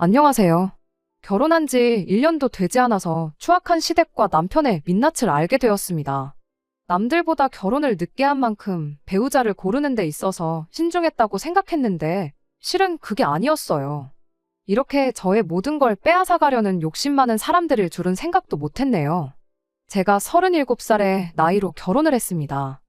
안녕하세요. 결혼한 지 1년도 되지 않아서 추악한 시댁과 남편의 민낯을 알게 되었습니다. 남들보다 결혼을 늦게 한 만큼 배우자를 고르는 데 있어서 신중했다고 생각했는데 실은 그게 아니었어요. 이렇게 저의 모든 걸 빼앗아 가려는 욕심 많은 사람들일 줄은 생각도 못했네요. 제가 37살의 나이로 결혼을 했습니다.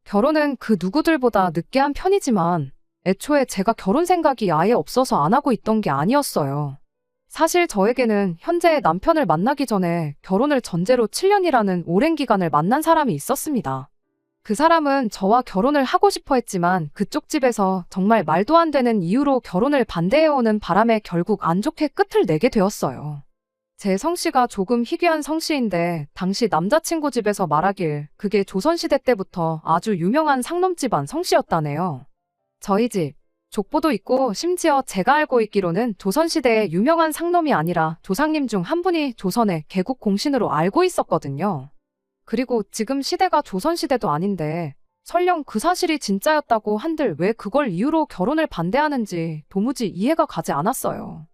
결혼은 그 누구들보다 늦게 한 편이지만 애초에 제가 결혼 생각이 아예 없어서 안 하고 있던 게 아니었어요. 사실 저에게는 현재의 남편을 만나기 전에 결혼을 전제로 7년이라는 오랜 기간을 만난 사람이 있었습니다. 그 사람은 저와 결혼을 하고 싶어 했지만 그쪽 집에서 정말 말도 안 되는 이유로 결혼을 반대해오는 바람에 결국 안 좋게 끝을 내게 되었어요. 제 성씨가 조금 희귀한 성씨인데 당시 남자친구 집에서 말하길 그게 조선시대 때부터 아주 유명한 상놈 집안 성씨였다네요. 저희 집, 족보도 있고 심지어 제가 알고 있기로는 조선시대의 유명한 상놈이 아니라 조상님 중 한 분이 조선의 개국 공신으로 알고 있었거든요. 그리고 지금 시대가 조선시대도 아닌데 설령 그 사실이 진짜였다고 한들 왜 그걸 이유로 결혼을 반대하는지 도무지 이해가 가지 않았어요.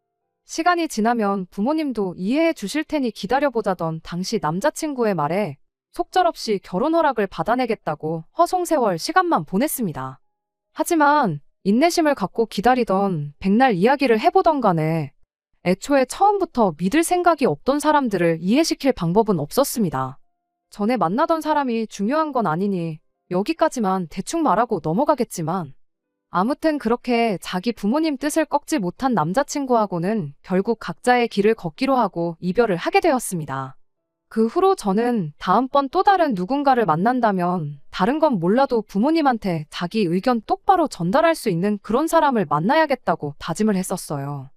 시간이 지나면 부모님도 이해해 주실 테니 기다려보자던 당시 남자친구의 말에 속절없이 결혼 허락을 받아내겠다고 허송세월 시간만 보냈습니다. 하지만 인내심을 갖고 기다리던 백날 이야기를 해보던 간에 애초에 처음부터 믿을 생각이 없던 사람들을 이해시킬 방법은 없었습니다. 전에 만나던 사람이 중요한 건 아니니 여기까지만 대충 말하고 넘어가겠지만 아무튼 그렇게 자기 부모님 뜻을 꺾지 못한 남자친구하고는 결국 각자의 길을 걷기로 하고 이별을 하게 되었습니다. 그 후로 저는 다음번 또 다른 누군가를 만난다면 다른 건 몰라도 부모님한테 자기 의견 똑바로 전달할 수 있는 그런 사람을 만나야겠다고 다짐을 했었어요.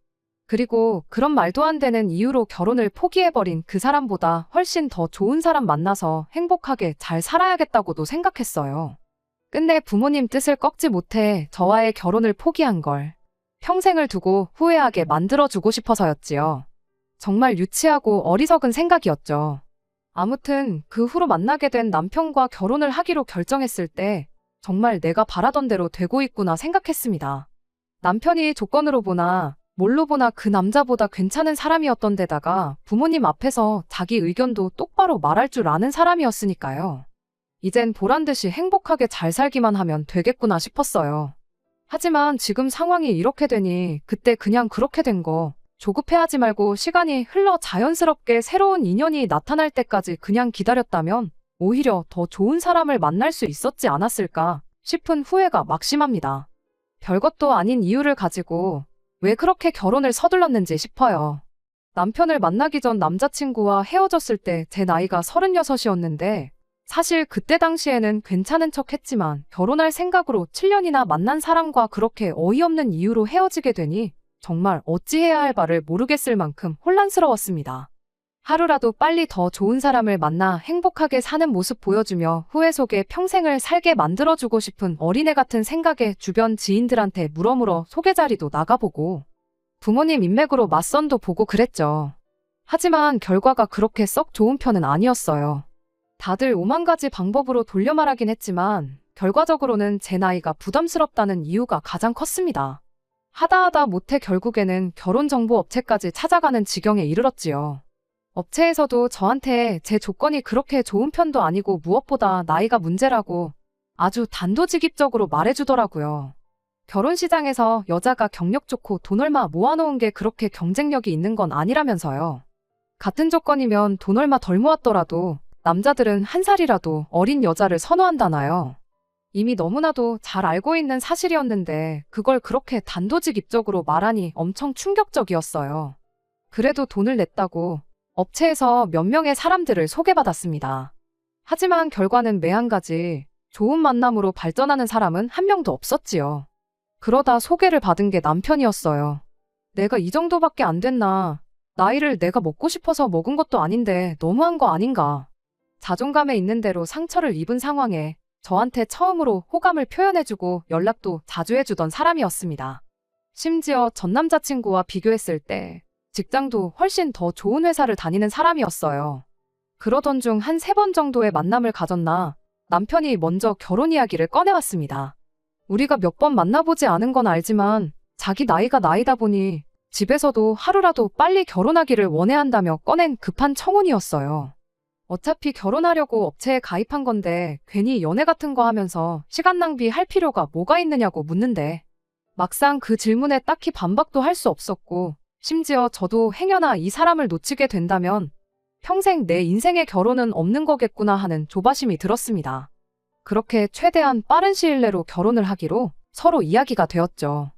그리고 그런 말도 안 되는 이유로 결혼을 포기해버린 그 사람보다 훨씬 더 좋은 사람 만나서 행복하게 잘 살아야겠다고도 생각했어요. 끝내 부모님 뜻을 꺾지 못해 저와의 결혼을 포기한 걸 평생을 두고 후회하게 만들어주고 싶어서였지요. 정말 유치하고 어리석은 생각이었죠. 아무튼 그 후로 만나게 된 남편과 결혼을 하기로 결정했을 때 정말 내가 바라던 대로 되고 있구나 생각했습니다. 남편이 조건으로 보나 뭘로 보나 그 남자보다 괜찮은 사람이었던 데다가 부모님 앞에서 자기 의견도 똑바로 말할 줄 아는 사람이었으니까요. 이젠 보란듯이 행복하게 잘 살기만 하면 되겠구나 싶었어요. 하지만 지금 상황이 이렇게 되니 그때 그냥 그렇게 된 거 조급해하지 말고 시간이 흘러 자연스럽게 새로운 인연이 나타날 때까지 그냥 기다렸다면 오히려 더 좋은 사람을 만날 수 있었지 않았을까 싶은 후회가 막심합니다. 별것도 아닌 이유를 가지고 왜 그렇게 결혼을 서둘렀는지 싶어요. 남편을 만나기 전 남자친구와 헤어졌을 때 제 나이가 36이었는데 사실 그때 당시에는 괜찮은 척 했지만 결혼할 생각으로 7년이나 만난 사람과 그렇게 어이없는 이유로 헤어지게 되니 정말 어찌해야 할 바를 모르겠을 만큼 혼란스러웠습니다. 하루라도 빨리 더 좋은 사람을 만나 행복하게 사는 모습 보여주며 후회 속에 평생을 살게 만들어주고 싶은 어린애 같은 생각에 주변 지인들한테 물어물어 소개 자리도 나가보고 부모님 인맥으로 맞선도 보고 그랬죠. 하지만 결과가 그렇게 썩 좋은 편은 아니었어요. 다들 오만 가지 방법으로 돌려 말하긴 했지만 결과적으로는 제 나이가 부담스럽다는 이유가 가장 컸습니다. 하다 못해 결국에는 결혼정보업체까지 찾아가는 지경에 이르렀지요. 업체에서도 저한테 제 조건이 그렇게 좋은 편도 아니고 무엇보다 나이가 문제라고 아주 단도직입적으로 말해주더라고요. 결혼 시장에서 여자가 경력 좋고 돈 얼마 모아놓은 게 그렇게 경쟁력이 있는 건 아니라면서요. 같은 조건이면 돈 얼마 덜 모았더라도 남자들은 한 살이라도 어린 여자를 선호한다나요. 이미 너무나도 잘 알고 있는 사실이었는데 그걸 그렇게 단도직입적으로 말하니 엄청 충격적이었어요. 그래도 돈을 냈다고 업체에서 몇 명의 사람들을 소개받았습니다. 하지만 결과는 매한가지 좋은 만남으로 발전하는 사람은 한 명도 없었지요. 그러다 소개를 받은 게 남편이었어요. 내가 이 정도밖에 안 됐나? 나이를 내가 먹고 싶어서 먹은 것도 아닌데 너무한 거 아닌가? 자존감에 있는 대로 상처를 입은 상황에 저한테 처음으로 호감을 표현해주고 연락도 자주 해주던 사람이었습니다. 심지어 전 남자친구와 비교했을 때 직장도 훨씬 더 좋은 회사를 다니는 사람이었어요. 그러던 중 한 3번 정도의 만남을 가졌나 남편이 먼저 결혼 이야기를 꺼내왔습니다. 우리가 몇 번 만나보지 않은 건 알지만 자기 나이가 나이다 보니 집에서도 하루라도 빨리 결혼하기를 원해한다며 꺼낸 급한 청혼이었어요. 어차피 결혼하려고 업체에 가입한 건데 괜히 연애 같은 거 하면서 시간 낭비할 필요가 뭐가 있느냐고 묻는데 막상 그 질문에 딱히 반박도 할 수 없었고 심지어 저도 행여나 이 사람을 놓치게 된다면 평생 내 인생의 결혼은 없는 거겠구나 하는 조바심이 들었습니다. 그렇게 최대한 빠른 시일 내로 결혼을 하기로 서로 이야기가 되었죠.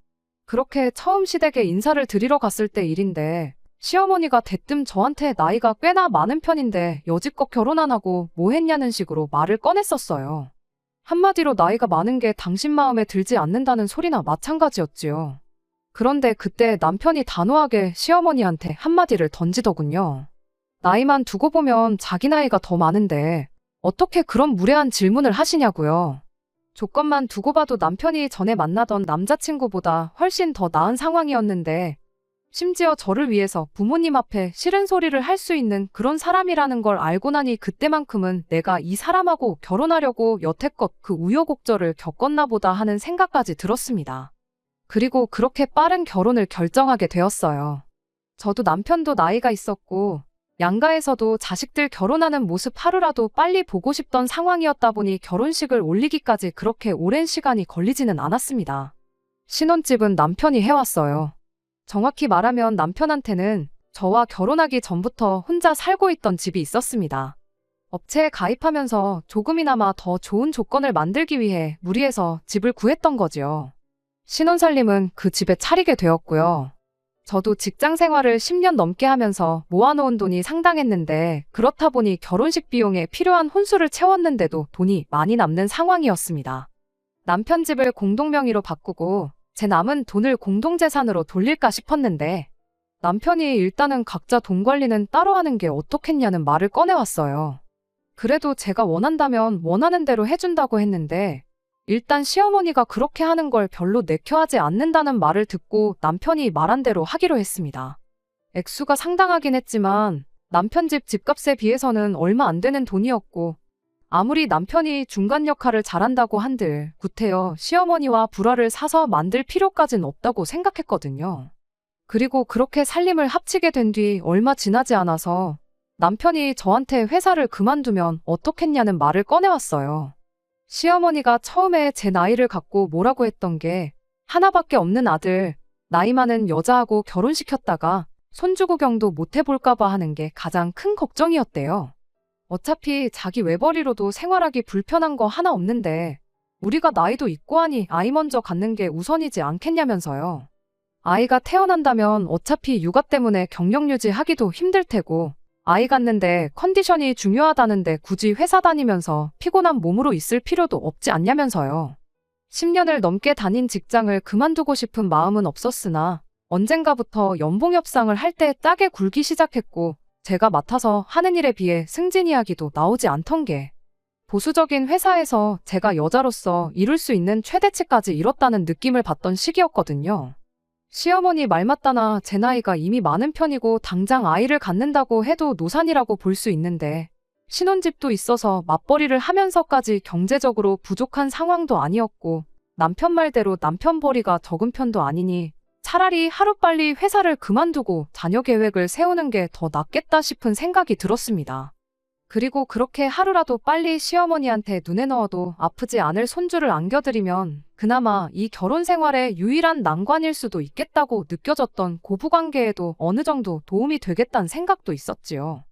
그렇게 처음 시댁에 인사를 드리러 갔을 때 일인데 시어머니가 대뜸 저한테 나이가 꽤나 많은 편인데 여지껏 결혼 안 하고 뭐 했냐는 식으로 말을 꺼냈었어요. 한마디로 나이가 많은 게 당신 마음에 들지 않는다는 소리나 마찬가지였지요. 그런데 그때 남편이 단호하게 시어머니한테 한마디를 던지더군요. 나이만 두고 보면 자기 나이가 더 많은데 어떻게 그런 무례한 질문을 하시냐고요. 조건만 두고 봐도 남편이 전에 만나던 남자친구보다 훨씬 더 나은 상황이었는데 심지어 저를 위해서 부모님 앞에 싫은 소리를 할 수 있는 그런 사람이라는 걸 알고 나니 그때만큼은 내가 이 사람하고 결혼하려고 여태껏 그 우여곡절을 겪었나 보다 하는 생각까지 들었습니다. 그리고 그렇게 빠른 결혼을 결정하게 되었어요. 저도 남편도 나이가 있었고 양가에서도 자식들 결혼하는 모습 하루라도 빨리 보고 싶던 상황이었다 보니 결혼식을 올리기까지 그렇게 오랜 시간이 걸리지는 않았습니다. 신혼집은 남편이 해왔어요. 정확히 말하면 남편한테는 저와 결혼하기 전부터 혼자 살고 있던 집이 있었습니다. 업체에 가입하면서 조금이나마 더 좋은 조건을 만들기 위해 무리해서 집을 구했던 거지요. 신혼살림은 그 집에 차리게 되었고요. 저도 직장 생활을 10년 넘게 하면서 모아놓은 돈이 상당했는데 그렇다 보니 결혼식 비용에 필요한 혼수를 채웠는데도 돈이 많이 남는 상황이었습니다. 남편 집을 공동명의로 바꾸고 제 남은 돈을 공동재산으로 돌릴까 싶었는데 남편이 일단은 각자 돈 관리는 따로 하는 게 어떻겠냐는 말을 꺼내왔어요. 그래도 제가 원한다면 원하는 대로 해준다고 했는데 일단 시어머니가 그렇게 하는 걸 별로 내켜하지 않는다는 말을 듣고 남편이 말한 대로 하기로 했습니다. 액수가 상당하긴 했지만 남편 집 집값에 비해서는 얼마 안 되는 돈이었고 아무리 남편이 중간 역할을 잘한다고 한들 구태여 시어머니와 불화를 사서 만들 필요까진 없다고 생각했거든요. 그리고 그렇게 살림을 합치게 된 뒤 얼마 지나지 않아서 남편이 저한테 회사를 그만두면 어떻겠냐는 말을 꺼내왔어요. 시어머니가 처음에 제 나이를 갖고 뭐라고 했던 게 하나밖에 없는 아들, 나이 많은 여자하고 결혼시켰다가 손주 구경도 못 해볼까봐 하는 게 가장 큰 걱정이었대요. 어차피 자기 외벌이로도 생활하기 불편한 거 하나 없는데 우리가 나이도 있고 하니 아이 먼저 갖는 게 우선이지 않겠냐면서요. 아이가 태어난다면 어차피 육아 때문에 경력 유지하기도 힘들 테고 아이 갖는데 컨디션이 중요하다는데 굳이 회사 다니면서 피곤한 몸으로 있을 필요도 없지 않냐면서요. 10년을 넘게 다닌 직장을 그만두고 싶은 마음은 없었으나 언젠가부터 연봉 협상을 할 때 딱에 굴기 시작했고 제가 맡아서 하는 일에 비해 승진 이야기도 나오지 않던 게 보수적인 회사에서 제가 여자로서 이룰 수 있는 최대치까지 이뤘다는 느낌을 받던 시기였거든요. 시어머니 말 맞다나 제 나이가 이미 많은 편이고 당장 아이를 갖는다고 해도 노산이라고 볼 수 있는데 신혼집도 있어서 맞벌이를 하면서까지 경제적으로 부족한 상황도 아니었고 남편 말대로 남편 벌이가 적은 편도 아니니 차라리 하루빨리 회사를 그만두고 자녀 계획을 세우는 게 더 낫겠다 싶은 생각이 들었습니다. 그리고 그렇게 하루라도 빨리 시어머니한테 눈에 넣어도 아프지 않을 손주를 안겨드리면 그나마 이 결혼 생활의 유일한 난관일 수도 있겠다고 느껴졌던 고부관계에도 어느 정도 도움이 되겠다는 생각도 있었지요.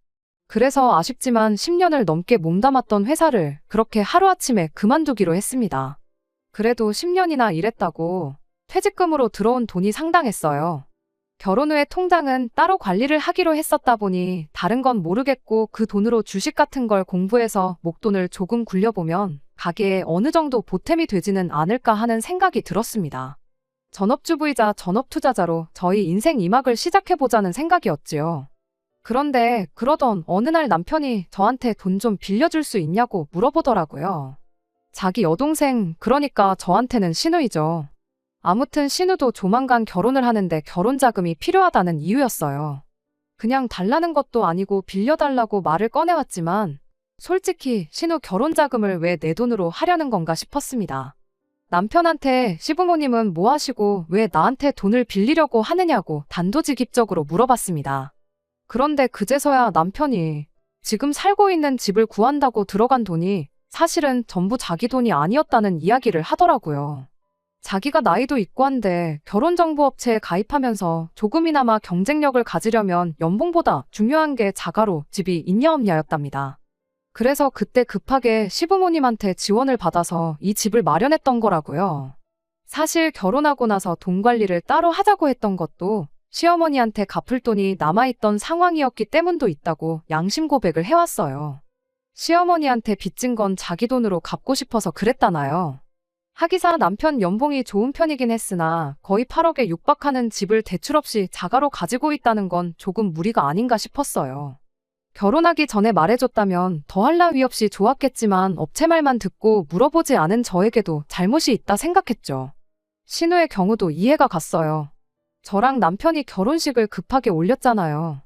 그래서 아쉽지만 10년을 넘게 몸담았던 회사를 그렇게 하루아침에 그만두기로 했습니다. 그래도 10년이나 일했다고 퇴직금으로 들어온 돈이 상당했어요. 결혼 후에 통장은 따로 관리를 하기로 했었다 보니 다른 건 모르겠고 그 돈으로 주식 같은 걸 공부해서 목돈을 조금 굴려보면 가게에 어느 정도 보탬이 되지는 않을까 하는 생각이 들었습니다. 전업주부이자 전업투자자로 저희 인생 2막을 시작해보자는 생각이었지요. 그런데 그러던 어느 날 남편이 저한테 돈 좀 빌려줄 수 있냐고 물어보더라고요. 자기 여동생, 그러니까 저한테는 시누이죠. 아무튼 신우도 조만간 결혼을 하는데 결혼 자금이 필요하다는 이유였어요. 그냥 달라는 것도 아니고 빌려달라고 말을 꺼내왔지만 솔직히 신우 결혼 자금을 왜 내 돈으로 하려는 건가 싶었습니다. 남편한테 시부모님은 뭐 하시고 왜 나한테 돈을 빌리려고 하느냐고 단도직입적으로 물어봤습니다. 그런데 그제서야 남편이 지금 살고 있는 집을 구한다고 들어간 돈이 사실은 전부 자기 돈이 아니었다는 이야기를 하더라고요. 자기가 나이도 있고 한데 결혼정보업체에 가입하면서 조금이나마 경쟁력을 가지려면 연봉보다 중요한 게 자가로 집이 있냐 없냐였답니다. 그래서 그때 급하게 시부모님한테 지원을 받아서 이 집을 마련했던 거라고요. 사실 결혼하고 나서 돈 관리를 따로 하자고 했던 것도 시어머니한테 갚을 돈이 남아있던 상황이었기 때문도 있다고 양심 고백을 해왔어요. 시어머니한테 빚진 건 자기 돈으로 갚고 싶어서 그랬다나요. 하기사 남편 연봉이 좋은 편이긴 했으나 거의 8억에 육박하는 집을 대출 없이 자가로 가지고 있다는 건 조금 무리가 아닌가 싶었어요. 결혼하기 전에 말해줬다면 더할 나위 없이 좋았겠지만 업체 말만 듣고 물어보지 않은 저에게도 잘못이 있다 생각했죠. 신우의 경우도 이해가 갔어요. 저랑 남편이 결혼식을 급하게 올렸잖아요.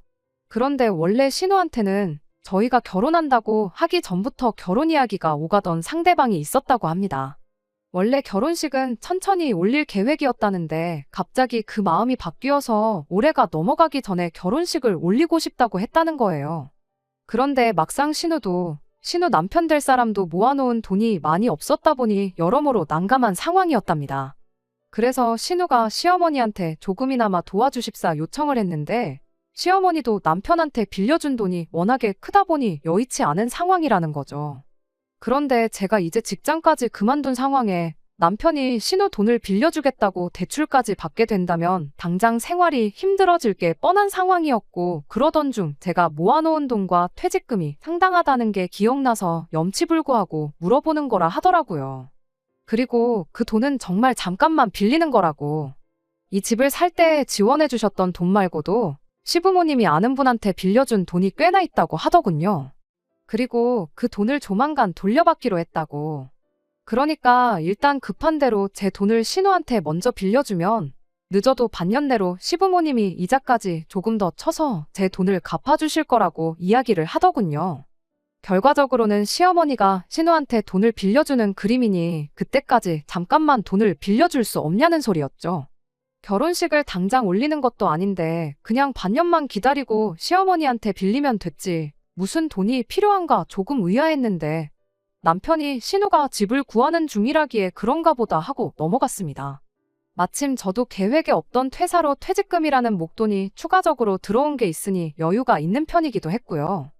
그런데 원래 신우한테는 저희가 결혼한다고 하기 전부터 결혼 이야기가 오가던 상대방이 있었다고 합니다. 원래 결혼식은 천천히 올릴 계획이었다는데 갑자기 그 마음이 바뀌어서 올해가 넘어가기 전에 결혼식을 올리고 싶다고 했다는 거예요. 그런데 막상 신우 남편 될 사람도 모아놓은 돈이 많이 없었다 보니 여러모로 난감한 상황이었답니다. 그래서 신우가 시어머니한테 조금이나마 도와주십사 요청을 했는데 시어머니도 남편한테 빌려준 돈이 워낙에 크다 보니 여의치 않은 상황이라는 거죠. 그런데 제가 이제 직장까지 그만둔 상황에 남편이 신우 돈을 빌려주겠다고 대출까지 받게 된다면 당장 생활이 힘들어질 게 뻔한 상황이었고 그러던 중 제가 모아놓은 돈과 퇴직금이 상당하다는 게 기억나서 염치불구하고 물어보는 거라 하더라고요. 그리고 그 돈은 정말 잠깐만 빌리는 거라고. 이 집을 살 때 지원해 주셨던 돈 말고도 시부모님이 아는 분한테 빌려준 돈이 꽤나 있다고 하더군요. 그리고 그 돈을 조만간 돌려받기로 했다고. 그러니까 일단 급한 대로 제 돈을 신우한테 먼저 빌려주면 늦어도 반년 내로 시부모님이 이자까지 조금 더 쳐서 제 돈을 갚아주실 거라고 이야기를 하더군요. 결과적으로는 시어머니가 신우한테 돈을 빌려주는 그림이니 그때까지 잠깐만 돈을 빌려줄 수 없냐는 소리였죠. 결혼식을 당장 올리는 것도 아닌데 그냥 반년만 기다리고 시어머니한테 빌리면 됐지. 무슨 돈이 필요한가 조금 의아했는데 남편이 신우가 집을 구하는 중이라기에 그런가 보다 하고 넘어갔습니다. 마침 저도 계획에 없던 퇴사로 퇴직금이라는 목돈이 추가적으로 들어온 게 있으니 여유가 있는 편이기도 했고요.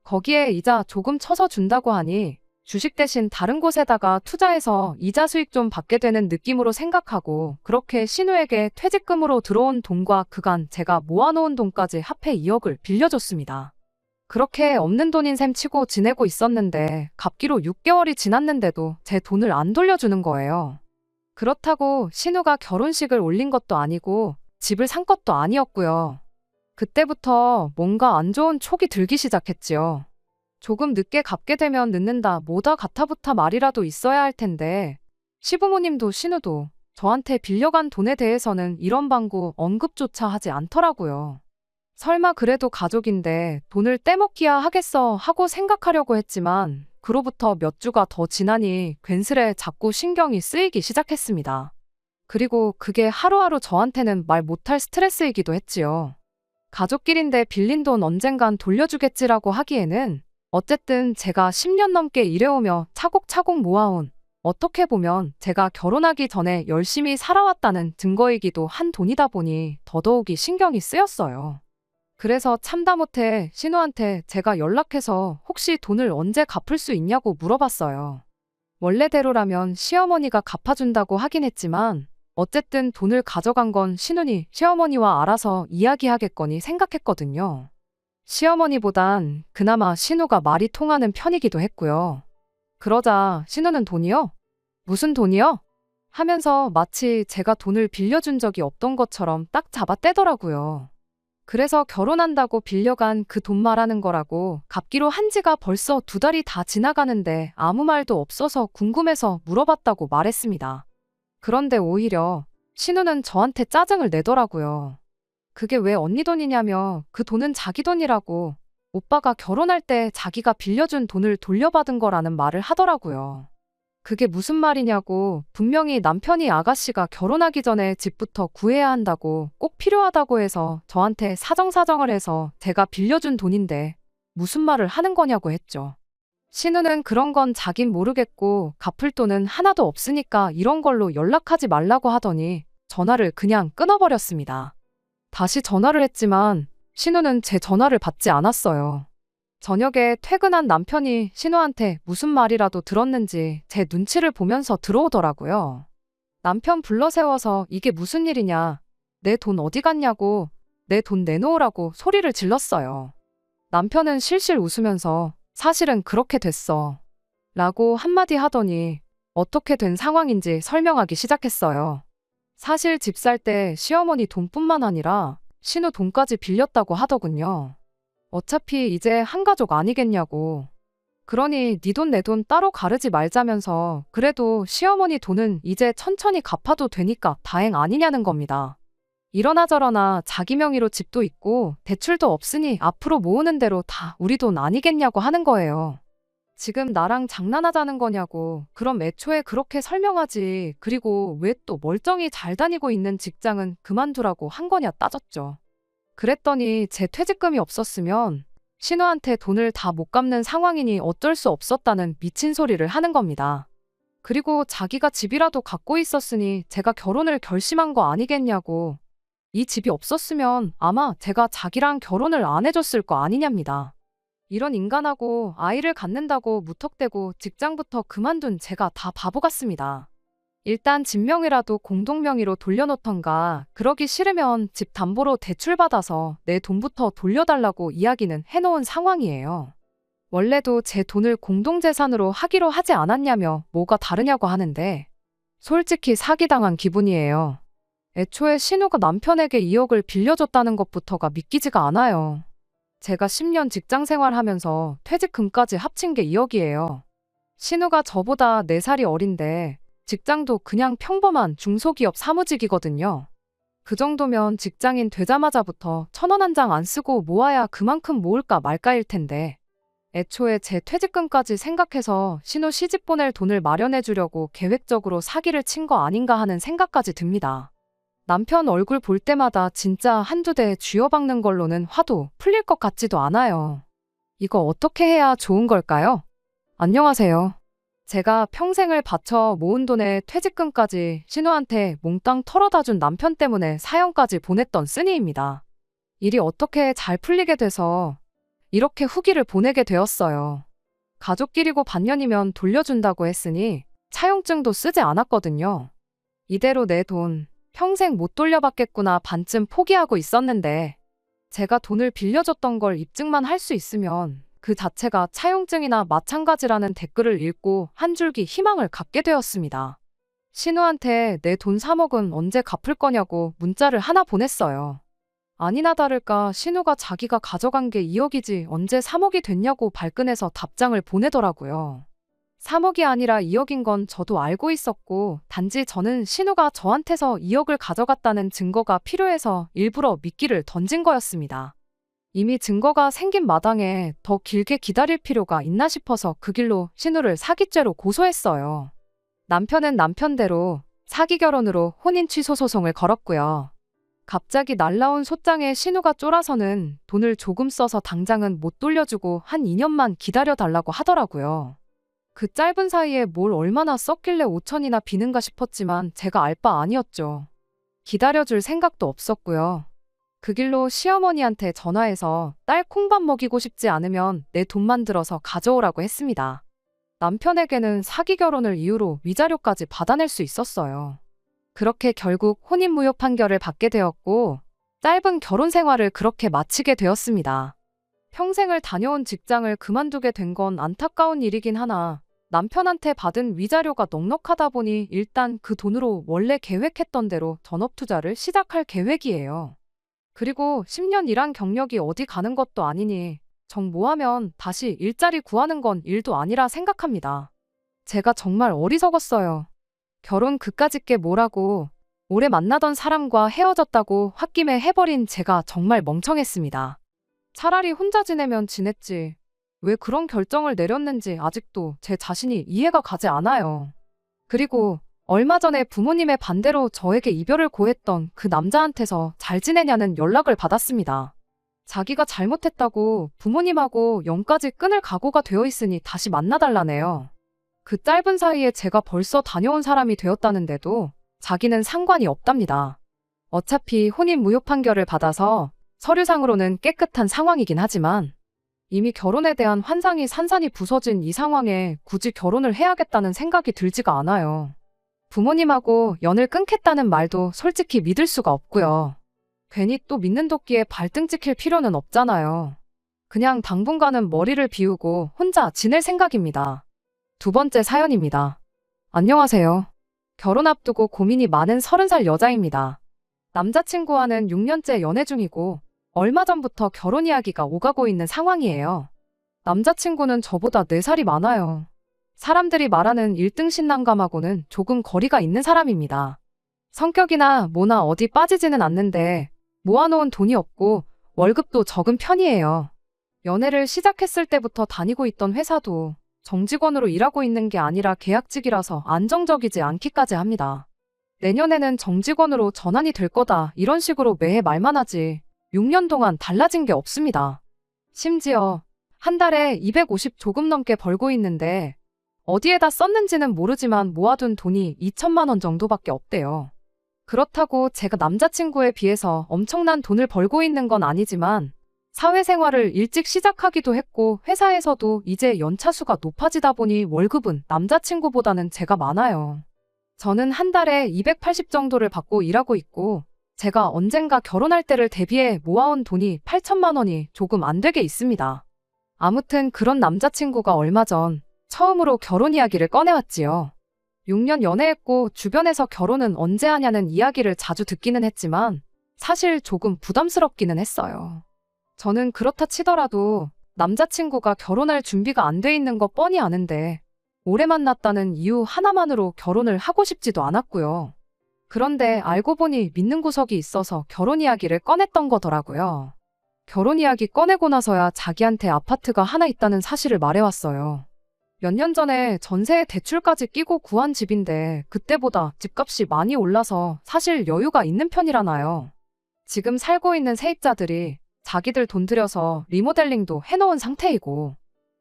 거기에 이자 조금 쳐서 준다고 하니 주식 대신 다른 곳에다가 투자해서 이자 수익 좀 받게 되는 느낌으로 생각하고 그렇게 신우에게 퇴직금으로 들어온 돈과 그간 제가 모아놓은 돈까지 합해 2억을 빌려줬습니다. 그렇게 없는 돈인 셈 치고 지내고 있었는데 갚기로 6개월이 지났는데도 제 돈을 안 돌려주는 거예요. 그렇다고 신우가 결혼식을 올린 것도 아니고 집을 산 것도 아니었고요. 그때부터 뭔가 안 좋은 촉이 들기 시작했지요. 조금 늦게 갚게 되면 늦는다 뭐다 가타부타 말이라도 있어야 할 텐데 시부모님도 신우도 저한테 빌려간 돈에 대해서는 이런 방구 언급조차 하지 않더라고요. 설마 그래도 가족인데 돈을 떼먹기야 하겠어 하고 생각하려고 했지만 그로부터 몇 주가 더 지나니 괜스레 자꾸 신경이 쓰이기 시작했습니다. 그리고 그게 하루하루 저한테는 말 못할 스트레스이기도 했지요. 가족끼린데 빌린 돈 언젠간 돌려주겠지라고 하기에는 어쨌든 제가 10년 넘게 일해오며 차곡차곡 모아온 어떻게 보면 제가 결혼하기 전에 열심히 살아왔다는 증거이기도 한 돈이다 보니 더더욱이 신경이 쓰였어요. 그래서 참다 못해 신우한테 제가 연락해서 혹시 돈을 언제 갚을 수 있냐고 물어봤어요. 원래대로라면 시어머니가 갚아준다고 하긴 했지만 어쨌든 돈을 가져간 건 신우니 시어머니와 알아서 이야기하겠거니 생각했거든요. 시어머니보단 그나마 신우가 말이 통하는 편이기도 했고요. 그러자 신우는 돈이요? 무슨 돈이요? 하면서 마치 제가 돈을 빌려준 적이 없던 것처럼 딱 잡아떼더라고요. 그래서 결혼한다고 빌려간 그 돈 말하는 거라고 갚기로 한 지가 벌써 2달이 다 지나가는데 아무 말도 없어서 궁금해서 물어봤다고 말했습니다. 그런데 오히려 신우는 저한테 짜증을 내더라고요. 그게 왜 언니 돈이냐며 그 돈은 자기 돈이라고 오빠가 결혼할 때 자기가 빌려준 돈을 돌려받은 거라는 말을 하더라고요. 그게 무슨 말이냐고. 분명히 남편이 아가씨가 결혼하기 전에 집부터 구해야 한다고, 꼭 필요하다고 해서 저한테 사정사정을 해서 제가 빌려준 돈인데 무슨 말을 하는 거냐고 했죠. 신우는 그런 건 자긴 모르겠고 갚을 돈은 하나도 없으니까 이런 걸로 연락하지 말라고 하더니 전화를 그냥 끊어버렸습니다. 다시 전화를 했지만 신우는 제 전화를 받지 않았어요. 저녁에 퇴근한 남편이 신우한테 무슨 말이라도 들었는지 제 눈치를 보면서 들어오더라고요. 남편 불러 세워서 이게 무슨 일이냐, 내 돈 어디 갔냐고, 내 돈 내놓으라고 소리를 질렀어요. 남편은 실실 웃으면서 사실은 그렇게 됐어 라고 한마디 하더니 어떻게 된 상황인지 설명하기 시작했어요. 사실 집 살 때 시어머니 돈뿐만 아니라 신우 돈까지 빌렸다고 하더군요. 어차피 이제 한가족 아니겠냐고. 그러니 네 돈 내 돈 따로 가르지 말자면서 그래도 시어머니 돈은 이제 천천히 갚아도 되니까 다행 아니냐는 겁니다. 이러나 저러나 자기 명의로 집도 있고 대출도 없으니 앞으로 모으는 대로 다 우리 돈 아니겠냐고 하는 거예요. 지금 나랑 장난하자는 거냐고. 그럼 애초에 그렇게 설명하지. 그리고 왜 또 멀쩡히 잘 다니고 있는 직장은 그만두라고 한 거냐 따졌죠. 그랬더니 제 퇴직금이 없었으면 신우한테 돈을 다 못 갚는 상황이니 어쩔 수 없었다는 미친 소리를 하는 겁니다. 그리고 자기가 집이라도 갖고 있었으니 제가 결혼을 결심한 거 아니겠냐고. 이 집이 없었으면 아마 제가 자기랑 결혼을 안 해줬을 거 아니냐입니다. 이런 인간하고 아이를 갖는다고 무턱대고 직장부터 그만둔 제가 다 바보 같습니다. 일단 집 명의라도 공동명의로 돌려놓던가, 그러기 싫으면 집 담보로 대출받아서 내 돈부터 돌려달라고 이야기는 해놓은 상황이에요. 원래도 제 돈을 공동재산으로 하기로 하지 않았냐며 뭐가 다르냐고 하는데 솔직히 사기당한 기분이에요. 애초에 신우가 남편에게 2억을 빌려줬다는 것부터가 믿기지가 않아요. 제가 10년 직장 생활하면서 퇴직금까지 합친 게 2억이에요. 신우가 저보다 4살이 어린데 직장도 그냥 평범한 중소기업 사무직이거든요. 그 정도면 직장인 되자마자부터 1,000원 한 장 안 쓰고 모아야 그만큼 모을까 말까일 텐데 애초에 제 퇴직금까지 생각해서 신우 시집 보낼 돈을 마련해 주려고 계획적으로 사기를 친 거 아닌가 하는 생각까지 듭니다. 남편 얼굴 볼 때마다 진짜 한두 대 쥐어박는 걸로는 화도 풀릴 것 같지도 않아요. 이거 어떻게 해야 좋은 걸까요? 안녕하세요. 제가 평생을 바쳐 모은 돈에 퇴직금까지 신우한테 몽땅 털어다 준 남편 때문에 사연까지 보냈던 쓰니입니다. 일이 어떻게 잘 풀리게 돼서 이렇게 후기를 보내게 되었어요. 가족끼리고 반년이면 돌려준다고 했으니 차용증도 쓰지 않았거든요. 이대로 내 돈 평생 못 돌려받겠구나 반쯤 포기하고 있었는데 제가 돈을 빌려줬던 걸 입증만 할 수 있으면 그 자체가 차용증이나 마찬가지라는 댓글을 읽고 한 줄기 희망을 갖게 되었습니다. 신우한테 내 돈 3억은 언제 갚을 거냐고 문자를 하나 보냈어요. 아니나 다를까 신우가 자기가 가져간 게 2억이지 언제 3억이 됐냐고 발끈해서 답장을 보내더라고요. 3억이 아니라 2억인 건 저도 알고 있었고 단지 저는 신우가 저한테서 2억을 가져갔다는 증거가 필요해서 일부러 미끼를 던진 거였습니다. 이미 증거가 생긴 마당에 더 길게 기다릴 필요가 있나 싶어서 그 길로 신우를 사기죄로 고소했어요. 남편은 남편대로 사기 결혼으로 혼인 취소 소송을 걸었고요. 갑자기 날라온 소장에 신우가 쫄아서는 돈을 조금 써서 당장은 못 돌려주고 한 2년만 기다려달라고 하더라고요. 그 짧은 사이에 뭘 얼마나 썼길래 5천이나 비는가 싶었지만 제가 알 바 아니었죠. 기다려줄 생각도 없었고요. 그 길로 시어머니한테 전화해서 딸 콩밥 먹이고 싶지 않으면 내 돈만 들어서 가져오라고 했습니다. 남편에게는 사기 결혼을 이유로 위자료까지 받아낼 수 있었어요. 그렇게 결국 혼인무효 판결을 받게 되었고 짧은 결혼 생활을 그렇게 마치게 되었습니다. 평생을 다녀온 직장을 그만두게 된 건 안타까운 일이긴 하나 남편한테 받은 위자료가 넉넉하다 보니 일단 그 돈으로 원래 계획했던 대로 전업 투자를 시작할 계획이에요. 그리고 10년 일한 경력이 어디 가는 것도 아니니 정 모하면 다시 일자리 구하는 건 일도 아니라 생각합니다. 제가 정말 어리석었어요. 결혼 그까짓 게 뭐라고 오래 만나던 사람과 헤어졌다고 홧김에 해버린 제가 정말 멍청했습니다. 차라리 혼자 지내면 지냈지. 왜 그런 결정을 내렸는지 아직도 제 자신이 이해가 가지 않아요. 그리고 얼마 전에 부모님의 반대로 저에게 이별을 고했던 그 남자한테서 잘 지내냐는 연락을 받았습니다. 자기가 잘못했다고 부모님하고 영까지 끊을 각오가 되어 있으니 다시 만나달라네요. 그 짧은 사이에 제가 벌써 다녀온 사람이 되었다는데도 자기는 상관이 없답니다. 어차피 혼인 무효 판결을 받아서 서류상으로는 깨끗한 상황이긴 하지만 이미 결혼에 대한 환상이 산산이 부서진 이 상황에 굳이 결혼을 해야겠다는 생각이 들지가 않아요. 부모님하고 연을 끊겠다는 말도 솔직히 믿을 수가 없고요. 괜히 또 믿는 도끼에 발등 찍힐 필요는 없잖아요. 그냥 당분간은 머리를 비우고 혼자 지낼 생각입니다. 두 번째 사연입니다. 안녕하세요. 결혼 앞두고 고민이 많은 30살 여자입니다. 남자친구와는 6년째 연애 중이고 얼마 전부터 결혼 이야기가 오가고 있는 상황이에요. 남자친구는 저보다 4살이 많아요. 사람들이 말하는 1등 신랑감하고는 조금 거리가 있는 사람입니다. 성격이나 뭐나 어디 빠지지는 않는데 모아놓은 돈이 없고 월급도 적은 편이에요. 연애를 시작했을 때부터 다니고 있던 회사도 정직원으로 일하고 있는 게 아니라 계약직이라서 안정적이지 않기까지 합니다. 내년에는 정직원으로 전환이 될 거다 이런 식으로 매해 말만 하지 6년 동안 달라진 게 없습니다. 심지어 한 달에 250 조금 넘게 벌고 있는데 어디에다 썼는지는 모르지만 모아둔 돈이 2천만 원 정도밖에 없대요. 그렇다고 제가 남자친구에 비해서 엄청난 돈을 벌고 있는 건 아니지만 사회생활을 일찍 시작하기도 했고 회사에서도 이제 연차수가 높아지다 보니 월급은 남자친구보다는 제가 많아요. 저는 한 달에 280 정도를 받고 일하고 있고 제가 언젠가 결혼할 때를 대비해 모아온 돈이 8천만 원이 조금 안 되게 있습니다. 아무튼 그런 남자친구가 얼마 전 처음으로 결혼 이야기를 꺼내왔지요. 6년 연애했고 주변에서 결혼은 언제 하냐는 이야기를 자주 듣기는 했지만 사실 조금 부담스럽기는 했어요. 저는 그렇다 치더라도 남자친구가 결혼할 준비가 안 돼 있는 거 뻔히 아는데 오래 만났다는 이유 하나만으로 결혼을 하고 싶지도 않았고요. 그런데 알고 보니 믿는 구석이 있어서 결혼 이야기를 꺼냈던 거더라고요. 결혼 이야기 꺼내고 나서야 자기한테 아파트가 하나 있다는 사실을 말해왔어요. 몇 년 전에 전세에 대출까지 끼고 구한 집인데 그때보다 집값이 많이 올라서 사실 여유가 있는 편이라나요. 지금 살고 있는 세입자들이 자기들 돈 들여서 리모델링도 해놓은 상태이고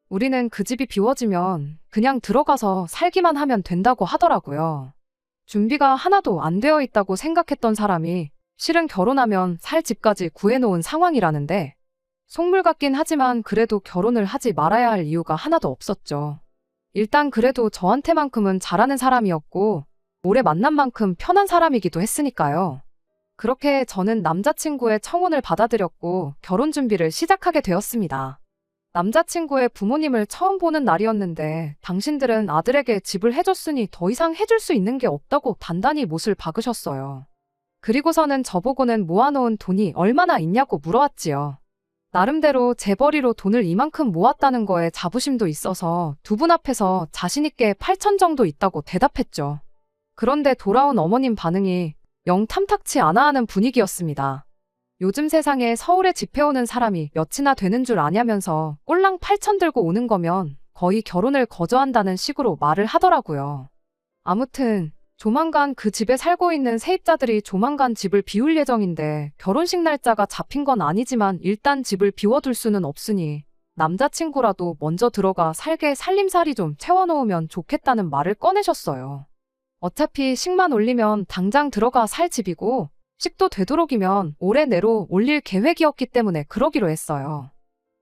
우리는 그 집이 비워지면 그냥 들어가서 살기만 하면 된다고 하더라고요. 준비가 하나도 안 되어 있다고 생각했던 사람이 실은 결혼하면 살 집까지 구해놓은 상황이라는데 속물 같긴 하지만 그래도 결혼을 하지 말아야 할 이유가 하나도 없었죠. 일단 그래도 저한테만큼은 잘하는 사람이었고 오래 만난 만큼 편한 사람이기도 했으니까요. 그렇게 저는 남자친구의 청혼을 받아들였고 결혼 준비를 시작하게 되었습니다. 남자친구의 부모님을 처음 보는 날이었는데 당신들은 아들에게 집을 해줬으니 더 이상 해줄 수 있는 게 없다고 단단히 못을 박으셨어요. 그리고서는 저보고는 모아놓은 돈이 얼마나 있냐고 물어왔지요. 나름대로 재벌이로 돈을 이만큼 모았다는 거에 자부심도 있어서 두 분 앞에서 자신있게 8천 정도 있다고 대답했죠. 그런데 돌아온 어머님 반응이 영 탐탁치 않아 하는 분위기였습니다. 요즘 세상에 서울에 집 해오는 사람이 몇이나 되는 줄 아냐면서 꼴랑 8천 들고 오는 거면 거의 결혼을 거저한다는 식으로 말을 하더라고요. 아무튼 조만간 그 집에 살고 있는 세입자들이 조만간 집을 비울 예정인데 결혼식 날짜가 잡힌 건 아니지만 일단 집을 비워둘 수는 없으니 남자친구라도 먼저 들어가 살게 살림살이 좀 채워놓으면 좋겠다는 말을 꺼내셨어요. 어차피 식만 올리면 당장 들어가 살 집이고 식도 되도록이면 올해 내로 올릴 계획이었기 때문에 그러기로 했어요.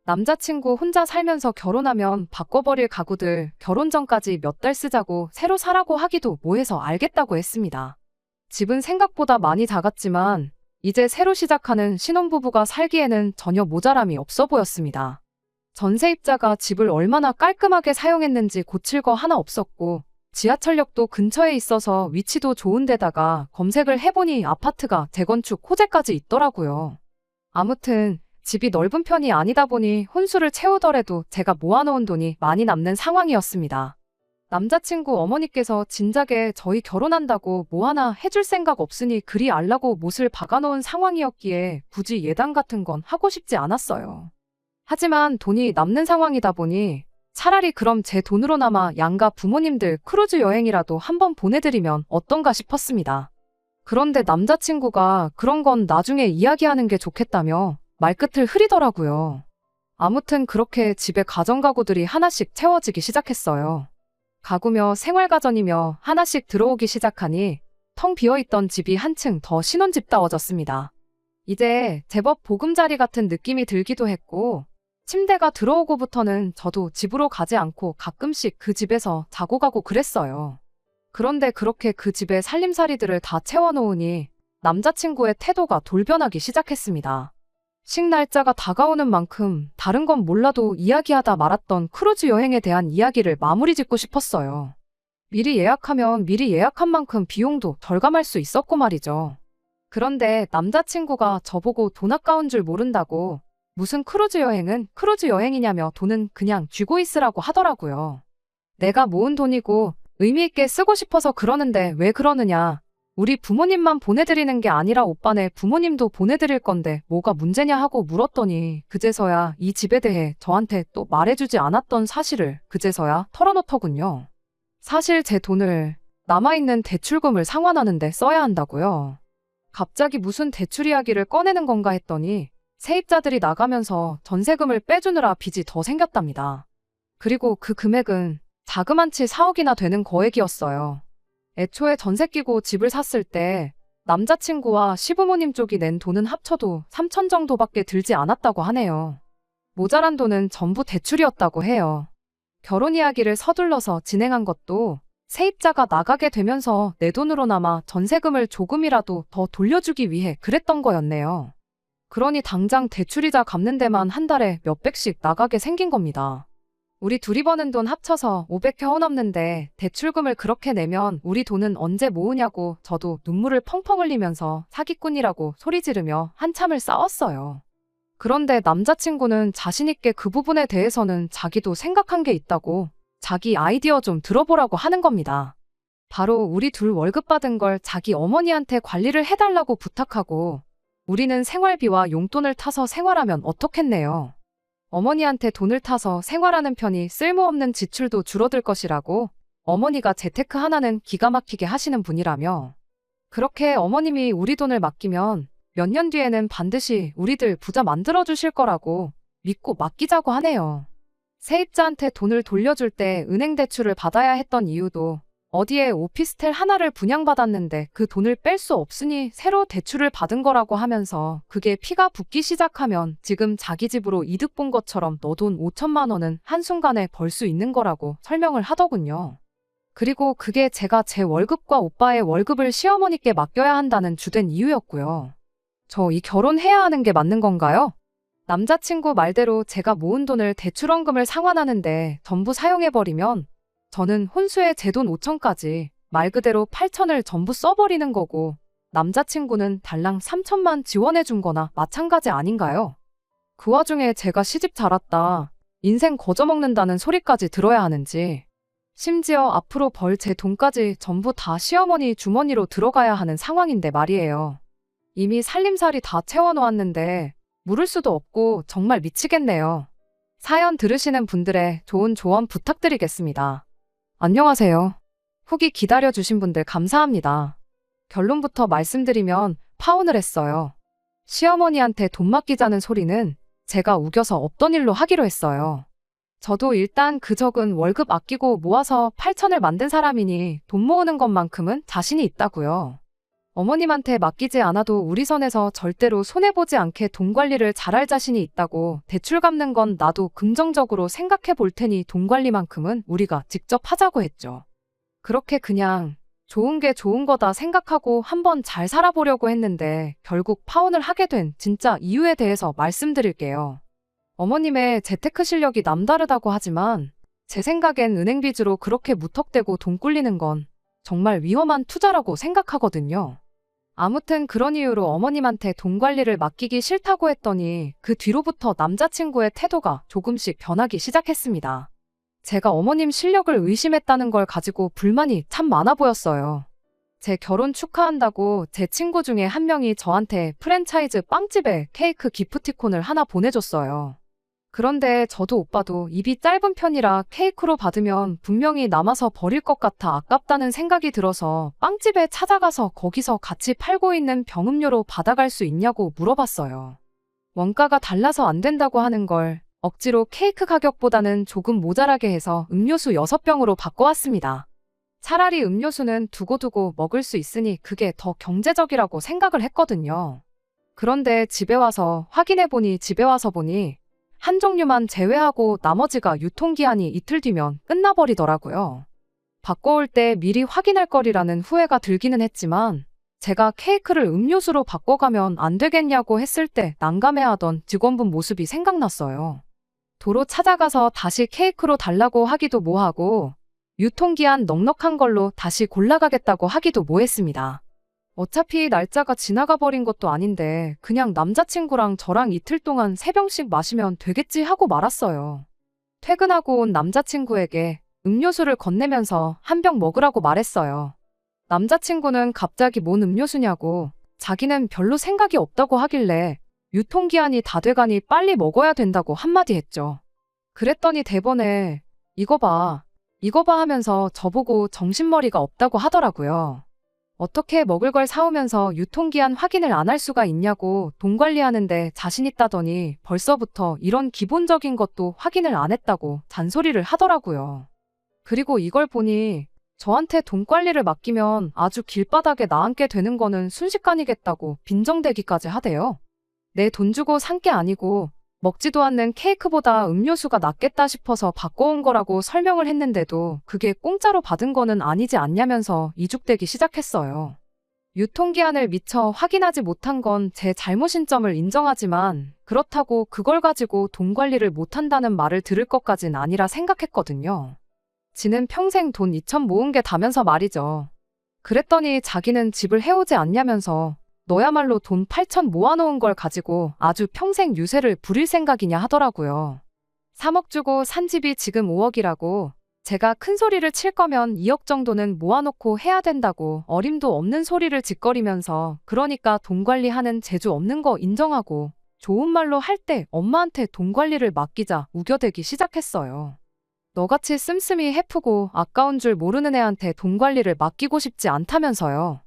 남자친구 혼자 살면서 결혼하면 바꿔버릴 가구들 결혼 전까지 몇 달 쓰자고 새로 사라고 하기도 뭐해서 알겠다고 했습니다. 집은 생각보다 많이 작았지만 이제 새로 시작하는 신혼부부가 살기에는 전혀 모자람이 없어 보였습니다. 전세입자가 집을 얼마나 깔끔하게 사용했는지 고칠 거 하나 없었고 지하철역도 근처에 있어서 위치도 좋은 데다가 검색을 해보니 아파트가 재건축 호재까지 있더라고요. 아무튼 집이 넓은 편이 아니다 보니 혼수를 채우더라도 제가 모아놓은 돈이 많이 남는 상황이었습니다. 남자친구 어머니께서 진작에 저희 결혼한다고 뭐 하나 해줄 생각 없으니 그리 알라고 못을 박아놓은 상황이었기에 굳이 예단 같은 건 하고 싶지 않았어요. 하지만 돈이 남는 상황이다 보니 차라리 그럼 제 돈으로나마 양가 부모님들 크루즈 여행이라도 한번 보내드리면 어떤가 싶었습니다. 그런데 남자친구가 그런 건 나중에 이야기하는 게 좋겠다며 말끝을 흐리더라고요. 아무튼 그렇게 집에 가전가구들이 하나씩 채워지기 시작했어요. 가구며 생활가전이며 하나씩 들어오기 시작하니 텅 비어있던 집이 한층 더 신혼집다워졌습니다. 이제 제법 보금자리 같은 느낌이 들기도 했고, 침대가 들어오고부터는 저도 집으로 가지 않고 가끔씩 그 집에서 자고 가고 그랬어요. 그런데 그렇게 그 집에 살림살이들을 다 채워놓으니 남자친구의 태도가 돌변하기 시작했습니다. 식날짜가 다가오는 만큼 다른 건 몰라도 이야기하다 말았던 크루즈 여행에 대한 이야기를 마무리 짓고 싶었어요. 미리 예약하면 미리 예약한 만큼 비용도 덜감할 수 있었고 말이죠. 그런데 남자친구가 저보고 돈 아까운 줄 모른다고 무슨 크루즈 여행은 크루즈 여행이냐며 돈은 그냥 쥐고 있으라고 하더라고요. 내가 모은 돈이고 의미 있게 쓰고 싶어서 그러는데 왜 그러느냐. 우리 부모님만 보내드리는 게 아니라 오빠네 부모님도 보내드릴 건데 뭐가 문제냐 하고 물었더니 그제서야 이 집에 대해 저한테 또 말해주지 않았던 사실을 그제서야 털어놓더군요. 사실 제 돈을 남아있는 대출금을 상환하는 데 써야 한다고요. 갑자기 무슨 대출 이야기를 꺼내는 건가 했더니 세입자들이 나가면서 전세금을 빼주느라 빚이 더 생겼답니다. 그리고 그 금액은 자그만치 4억이나 되는 거액이었어요. 애초에 전세 끼고 집을 샀을 때 남자친구와 시부모님 쪽이 낸 돈은 합쳐도 3천 정도밖에 들지 않았다고 하네요. 모자란 돈은 전부 대출이었다고 해요. 결혼 이야기를 서둘러서 진행한 것도 세입자가 나가게 되면서 내 돈으로나마 전세금을 조금이라도 더 돌려주기 위해 그랬던 거였네요. 그러니 당장 대출이자 갚는 데만 한 달에 몇백씩 나가게 생긴 겁니다. 우리 둘이 버는 돈 합쳐서 500혀 넘는데 대출금을 그렇게 내면 우리 돈은 언제 모으냐고 저도 눈물을 펑펑 흘리면서 사기꾼이라고 소리 지르며 한참을 싸웠어요. 그런데 남자친구는 자신있게 그 부분에 대해서는 자기도 생각한 게 있다고 자기 아이디어 좀 들어보라고 하는 겁니다. 바로 우리 둘 월급 받은 걸 자기 어머니한테 관리를 해달라고 부탁하고 우리는 생활비와 용돈을 타서 생활하면 어떻겠네요. 어머니한테 돈을 타서 생활하는 편이 쓸모없는 지출도 줄어들 것이라고 어머니가 재테크 하나는 기가 막히게 하시는 분이라며 그렇게 어머님이 우리 돈을 맡기면 몇 년 뒤에는 반드시 우리들 부자 만들어주실 거라고 믿고 맡기자고 하네요. 세입자한테 돈을 돌려줄 때 은행 대출을 받아야 했던 이유도 어디에 오피스텔 하나를 분양받았는데 그 돈을 뺄 수 없으니 새로 대출을 받은 거라고 하면서 그게 피가 붓기 시작하면 지금 자기 집으로 이득 본 것처럼 너 돈 5천만 원은 한순간에 벌 수 있는 거라고 설명을 하더군요. 그리고 그게 제가 제 월급과 오빠의 월급을 시어머니께 맡겨야 한다는 주된 이유였고요. 저 이 결혼해야 하는 게 맞는 건가요? 남자친구 말대로 제가 모은 돈을 대출원금을 상환하는데 전부 사용해버리면 저는 혼수에 제 돈 5천까지 말 그대로 8천을 전부 써버리는 거고 남자친구는 달랑 3천만 지원해준 거나 마찬가지 아닌가요? 그 와중에 제가 시집 잘 왔다, 인생 거저먹는다는 소리까지 들어야 하는지 심지어 앞으로 벌 제 돈까지 전부 다 시어머니 주머니로 들어가야 하는 상황인데 말이에요. 이미 살림살이 다 채워놓았는데 물을 수도 없고 정말 미치겠네요. 사연 들으시는 분들의 좋은 조언 부탁드리겠습니다. 안녕하세요. 후기 기다려주신 분들 감사합니다. 결론부터 말씀드리면 파혼을 했어요. 시어머니한테 돈 맡기자는 소리는 제가 우겨서 없던 일로 하기로 했어요. 저도 일단 그 적은 월급 아끼고 모아서 8천을 만든 사람이니 돈 모으는 것만큼은 자신이 있다고요. 어머님한테 맡기지 않아도 우리 선에서 절대로 손해보지 않게 돈 관리를 잘할 자신이 있다고 대출 갚는 건 나도 긍정적으로 생각해 볼 테니 돈 관리만큼은 우리가 직접 하자고 했죠. 그렇게 그냥 좋은 게 좋은 거다 생각하고 한번 잘 살아보려고 했는데 결국 파혼을 하게 된 진짜 이유에 대해서 말씀드릴게요. 어머님의 재테크 실력이 남다르다고 하지만 제 생각엔 은행 빚으로 그렇게 무턱대고 돈 굴리는 건 정말 위험한 투자라고 생각하거든요. 아무튼 그런 이유로 어머님한테 돈 관리를 맡기기 싫다고 했더니 그 뒤로부터 남자친구의 태도가 조금씩 변하기 시작했습니다. 제가 어머님 실력을 의심했다는 걸 가지고 불만이 참 많아 보였어요. 제 결혼 축하한다고 제 친구 중에 한 명이 저한테 프랜차이즈 빵집에 케이크 기프티콘을 하나 보내줬어요. 그런데 저도 오빠도 입이 짧은 편이라 케이크로 받으면 분명히 남아서 버릴 것 같아 아깝다는 생각이 들어서 빵집에 찾아가서 거기서 같이 팔고 있는 병음료로 받아갈 수 있냐고 물어봤어요. 원가가 달라서 안 된다고 하는 걸 억지로 케이크 가격보다는 조금 모자라게 해서 음료수 6병으로 바꿔왔습니다. 차라리 음료수는 두고두고 먹을 수 있으니 그게 더 경제적이라고 생각을 했거든요. 그런데 집에 와서 보니 한 종류만 제외하고 나머지가 유통기한이 이틀 뒤면 끝나버리더라고요. 바꿔올 때 미리 확인할 거리라는 후회가 들기는 했지만 제가 케이크를 음료수로 바꿔가면 안 되겠냐고 했을 때 난감해하던 직원분 모습이 생각났어요. 도로 찾아가서 다시 케이크로 달라고 하기도 뭐하고 유통기한 넉넉한 걸로 다시 골라가겠다고 하기도 뭐했습니다. 어차피 날짜가 지나가 버린 것도 아닌데 그냥 남자친구랑 저랑 이틀 동안 3병씩 마시면 되겠지 하고 말았어요. 퇴근하고 온 남자친구에게 음료수를 건네면서 한 병 먹으라고 말했어요. 남자친구는 갑자기 뭔 음료수냐고 자기는 별로 생각이 없다고 하길래 유통기한이 다 돼가니 빨리 먹어야 된다고 한마디 했죠. 그랬더니 대번에 이거 봐 하면서 저보고 정신머리가 없다고 하더라고요. 어떻게 먹을 걸 사오면서 유통기한 확인을 안 할 수가 있냐고 돈 관리하는데 자신 있다더니 벌써부터 이런 기본적인 것도 확인을 안 했다고 잔소리를 하더라고요. 그리고 이걸 보니 저한테 돈 관리를 맡기면 아주 길바닥에 나앉게 되는 거는 순식간이겠다고 빈정대기까지 하대요. 내 돈 주고 산 게 아니고 먹지도 않는 케이크보다 음료수가 낫겠다 싶어서 바꿔온 거라고 설명을 했는데도 그게 공짜로 받은 거는 아니지 않냐면서 이죽대기 시작했어요. 유통기한을 미처 확인하지 못한 건 제 잘못인 점을 인정하지만 그렇다고 그걸 가지고 돈 관리를 못한다는 말을 들을 것까진 아니라 생각했거든요. 지는 평생 돈 2천 모은 게 다면서 말이죠. 그랬더니 자기는 집을 해오지 않냐면서 너야말로 돈 8천 모아놓은 걸 가지고 아주 평생 유세를 부릴 생각이냐 하더라고요. 3억 주고 산 집이 지금 5억이라고 제가 큰 소리를 칠 거면 2억 정도는 모아놓고 해야 된다고 어림도 없는 소리를 짓거리면서 그러니까 돈 관리하는 재주 없는 거 인정하고 좋은 말로 할 때 엄마한테 돈 관리를 맡기자 우겨대기 시작했어요. 너같이 씀씀이 해프고 아까운 줄 모르는 애한테 돈 관리를 맡기고 싶지 않다면서요.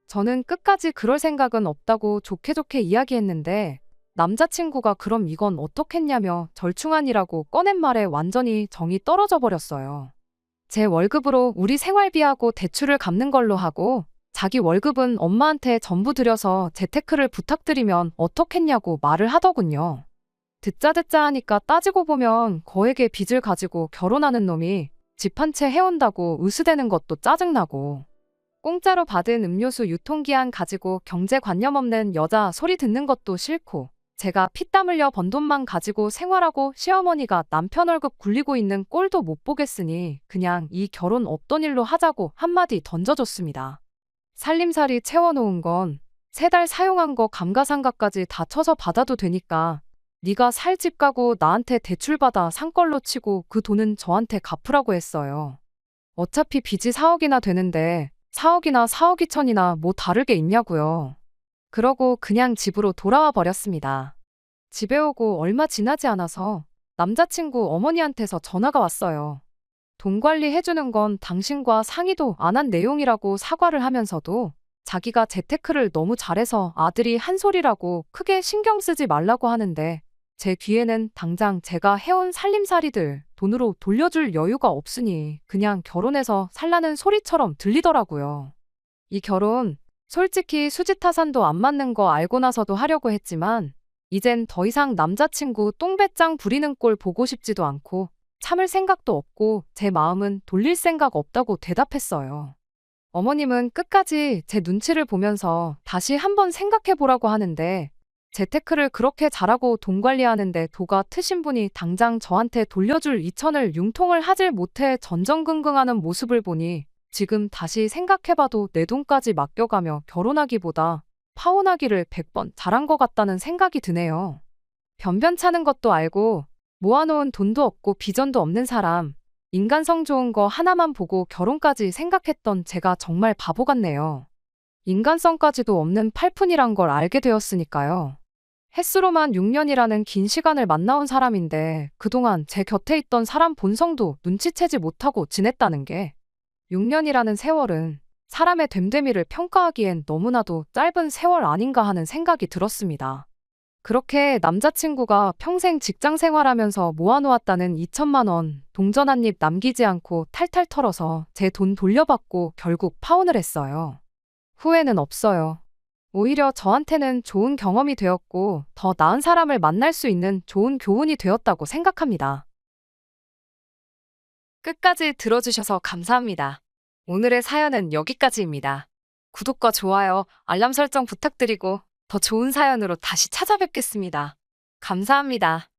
저는 끝까지 그럴 생각은 없다고 좋게 이야기했는데 남자친구가 그럼 이건 어떻겠냐며 절충안이라고 꺼낸 말에 완전히 정이 떨어져 버렸어요. 제 월급으로 우리 생활비하고 대출을 갚는 걸로 하고 자기 월급은 엄마한테 전부 들여서 재테크를 부탁드리면 어떻겠냐고 말을 하더군요. 듣자 하니까 따지고 보면 거액의 빚을 가지고 결혼하는 놈이 집 한 채 해온다고 으스대는 것도 짜증나고 공짜로 받은 음료수 유통기한 가지고 경제관념 없는 여자 소리 듣는 것도 싫고 제가 피땀 흘려 번 돈만 가지고 생활하고 시어머니가 남편 월급 굴리고 있는 꼴도 못 보겠으니 그냥 이 결혼 없던 일로 하자고 한마디 던져줬습니다. 살림살이 채워놓은 건 3달 사용한 거 감가상가까지 다 쳐서 받아도 되니까 네가 살 집 가구 나한테 대출받아 산 걸로 치고 그 돈은 저한테 갚으라고 했어요. 어차피 빚이 4억이나 되는데 4억이나 4억 2천이나 뭐 다르게 있냐고요. 그러고 그냥 집으로 돌아와 버렸습니다. 집에 오고 얼마 지나지 않아서 남자친구 어머니한테서 전화가 왔어요. 돈 관리해주는 건 당신과 상의도 안 한 내용이라고 사과를 하면서도 자기가 재테크를 너무 잘해서 아들이 한 소리라고 크게 신경 쓰지 말라고 하는데 제 귀에는 당장 제가 해온 살림살이들 돈으로 돌려줄 여유가 없으니 그냥 결혼해서 살라는 소리처럼 들리더라고요. 이 결혼 솔직히 수지타산도 안 맞는 거 알고 나서도 하려고 했지만 이젠 더 이상 남자친구 똥배짱 부리는 꼴 보고 싶지도 않고 참을 생각도 없고 제 마음은 돌릴 생각 없다고 대답했어요. 어머님은 끝까지 제 눈치를 보면서 다시 한번 생각해보라고 하는데 재테크를 그렇게 잘하고 돈 관리하는데 도가 트신 분이 당장 저한테 돌려줄 2천을 융통을 하질 못해 전전긍긍하는 모습을 보니 지금 다시 생각해봐도 내 돈까지 맡겨가며 결혼하기보다 파혼하기를 100번 잘한 것 같다는 생각이 드네요. 변변찮은 것도 알고 모아놓은 돈도 없고 비전도 없는 사람, 인간성 좋은 거 하나만 보고 결혼까지 생각했던 제가 정말 바보 같네요. 인간성까지도 없는 팔푼이란 걸 알게 되었으니까요. 햇수로만 6년이라는 긴 시간을 만나온 사람인데 그동안 제 곁에 있던 사람 본성도 눈치채지 못하고 지냈다는 게 6년이라는 세월은 사람의 됨됨이를 평가하기엔 너무나도 짧은 세월 아닌가 하는 생각이 들었습니다. 그렇게 남자친구가 평생 직장 생활하면서 모아놓았다는 2천만 원 동전 한 입 남기지 않고 탈탈 털어서 제 돈 돌려받고 결국 파혼을 했어요. 후회는 없어요. 오히려 저한테는 좋은 경험이 되었고 더 나은 사람을 만날 수 있는 좋은 교훈이 되었다고 생각합니다. 끝까지 들어주셔서 감사합니다. 오늘의 사연은 여기까지입니다. 구독과 좋아요, 알람 설정 부탁드리고 더 좋은 사연으로 다시 찾아뵙겠습니다. 감사합니다.